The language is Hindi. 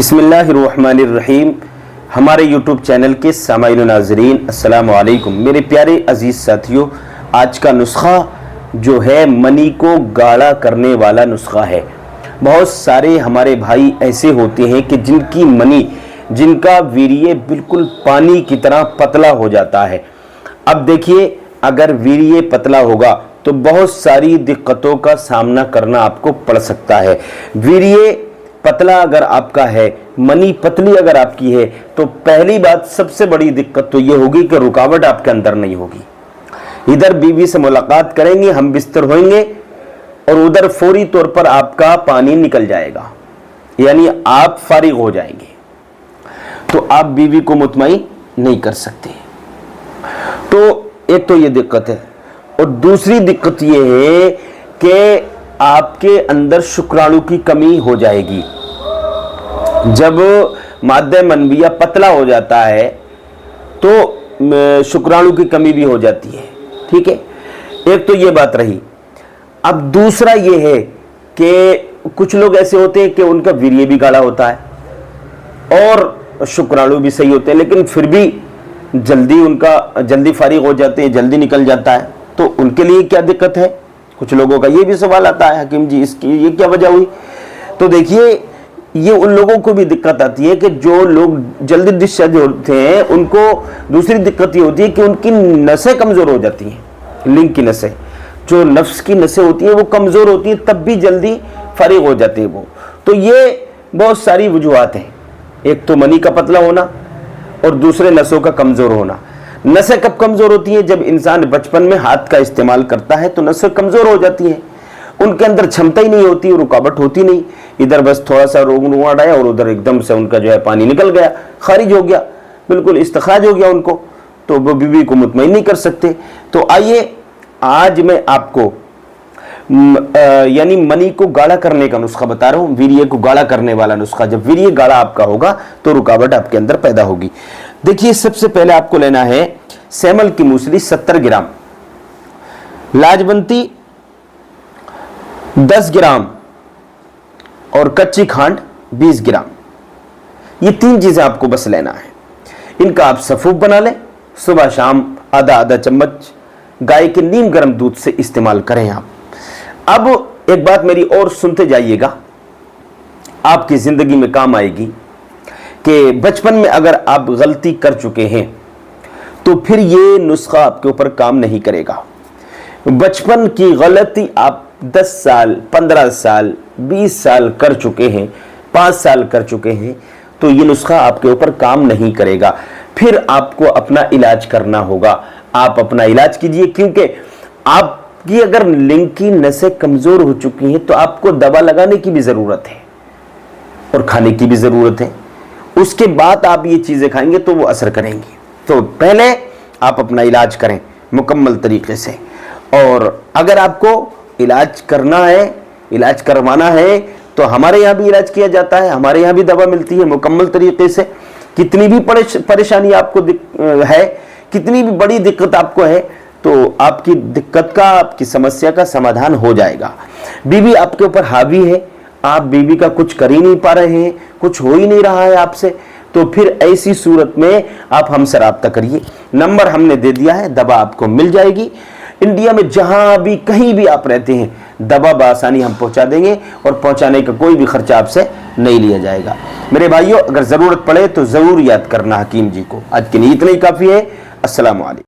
बिस्मिल्लाहिर्रहमानिर्रहीम। हमारे यूट्यूब चैनल के सामाईन नाज़रीन अस्सलामु अलैकुम। मेरे प्यारे अजीज़ साथियों, आज का नुस्खा जो है मनी को गाढ़ा करने वाला नुस्खा है। बहुत सारे हमारे भाई ऐसे होते हैं कि जिनकी मनी, जिनका वीर्य बिल्कुल पानी की तरह पतला हो जाता है। अब देखिए, अगर वीर्य पतला होगा तो बहुत सारी दिक्कतों का सामना करना आपको पड़ सकता है। वीर्य पतला अगर आपका है, मनी पतली अगर आपकी है, तो पहली बात सबसे बड़ी दिक्कत तो ये होगी कि रुकावट आपके अंदर नहीं होगी। इधर बीवी से मुलाकात करेंगे, हम बिस्तर होंगे और उधर फौरी तौर पर आपका पानी निकल जाएगा, यानी आप फारिग हो जाएंगे, तो आप बीवी को मुतमईन नहीं कर सकते। तो एक तो ये दिक्कत है, और दूसरी दिक्कत ये है कि आपके अंदर शुक्राणु की कमी हो जाएगी। जब माद्दे मनविया पतला हो जाता है तो शुक्राणु की कमी भी हो जाती है। ठीक है, एक तो ये बात रही। अब दूसरा ये है कि कुछ लोग ऐसे होते हैं कि उनका वीर्य भी गाढ़ा होता है और शुक्राणु भी सही होते हैं, लेकिन फिर भी जल्दी फारिग हो जाते हैं, जल्दी निकल जाता है। तो उनके लिए क्या दिक्कत है? कुछ लोगों का ये भी सवाल आता है, हकीम जी इसकी ये क्या वजह हुई? तो देखिए, ये उन लोगों को भी दिक्कत आती है कि जो लोग जल्दी डिस्चार्ज होते हैं, उनको दूसरी दिक्कत ये होती है कि उनकी नसें कमज़ोर हो जाती हैं। लिंग की नसें, जो नफ्स की नसें होती हैं, वो कमज़ोर होती हैं, तब भी जल्दी फारिग हो जाते हैं वो। तो ये बहुत सारी वजूहात हैं। एक तो मनी का पतला होना और दूसरे नसों का कमज़ोर होना। नसें कब कमज़ोर होती हैं? जब इंसान बचपन में हाथ का इस्तेमाल करता है तो नसें कमज़ोर हो जाती हैं, उनके अंदर क्षमता ही नहीं होती, रुकावट होती नहीं। इधर बस थोड़ा सा रोग रुआट आया और उधर एकदम से उनका जो है पानी निकल गया, खारिज हो गया, बिल्कुल इस्तिखाज हो गया उनको, तो वो बीवी को मुतमईन नहीं कर सकते। तो आइए, आज मैं आपको यानी मनी को गाढ़ा करने का नुस्खा बता रहा हूँ, वीर्य को गाढ़ा करने वाला नुस्खा। जब वीर्य गाढ़ा आपका होगा तो रुकावट आपके अंदर पैदा होगी। देखिए, सबसे पहले आपको लेना है सेमल की मूसली 70 ग्राम, लाजवंती 10 ग्राम और कच्ची खांड 20 ग्राम। ये तीन चीजें आपको बस लेना है। इनका आप सफूफ बना लें, सुबह शाम आधा आधा चम्मच गाय के नीम गर्म दूध से इस्तेमाल करें आप। अब एक बात मेरी और सुनते जाइएगा, आपकी जिंदगी में काम आएगी कि बचपन में अगर आप गलती कर चुके हैं तो फिर ये नुस्खा आपके ऊपर काम नहीं करेगा। बचपन की गलती आप 10 साल, 15 साल, 20 साल कर चुके हैं, 5 साल कर चुके हैं, तो ये नुस्खा आपके ऊपर काम नहीं करेगा। फिर आपको अपना इलाज करना होगा। आप अपना इलाज कीजिए, क्योंकि आपकी अगर लिंग की नसें कमजोर हो चुकी हैं तो आपको दवा लगाने की भी जरूरत है और खाने की भी जरूरत है। उसके बाद आप ये चीजें खाएंगे तो वो असर करेंगी। तो पहले आप अपना इलाज करें मुकम्मल तरीके से। और अगर आपको इलाज करना है, इलाज करवाना है, तो हमारे यहाँ भी इलाज किया जाता है, हमारे यहाँ भी दवा मिलती है मुकम्मल तरीके से। कितनी भी परेशानी आपको है, कितनी भी बड़ी दिक्कत आपको है, तो आपकी दिक्कत का, आपकी समस्या का समाधान हो जाएगा। बीवी आपके ऊपर हावी है, आप बीवी का कुछ कर ही नहीं पा रहे हैं, कुछ हो ही नहीं रहा है आपसे, तो फिर ऐसी सूरत में आप हमसे राब्ता करिए। नंबर हमने दे दिया है, दवा आपको मिल जाएगी। इंडिया में जहां भी कहीं भी आप रहते हैं, दवा बआसानी हम पहुंचा देंगे और पहुंचाने का कोई भी खर्चा आपसे नहीं लिया जाएगा। मेरे भाइयों, अगर ज़रूरत पड़े तो ज़रूर याद करना हकीम जी को। आज के लिए इतना ही काफ़ी है। अस्सलामु अलैकुम।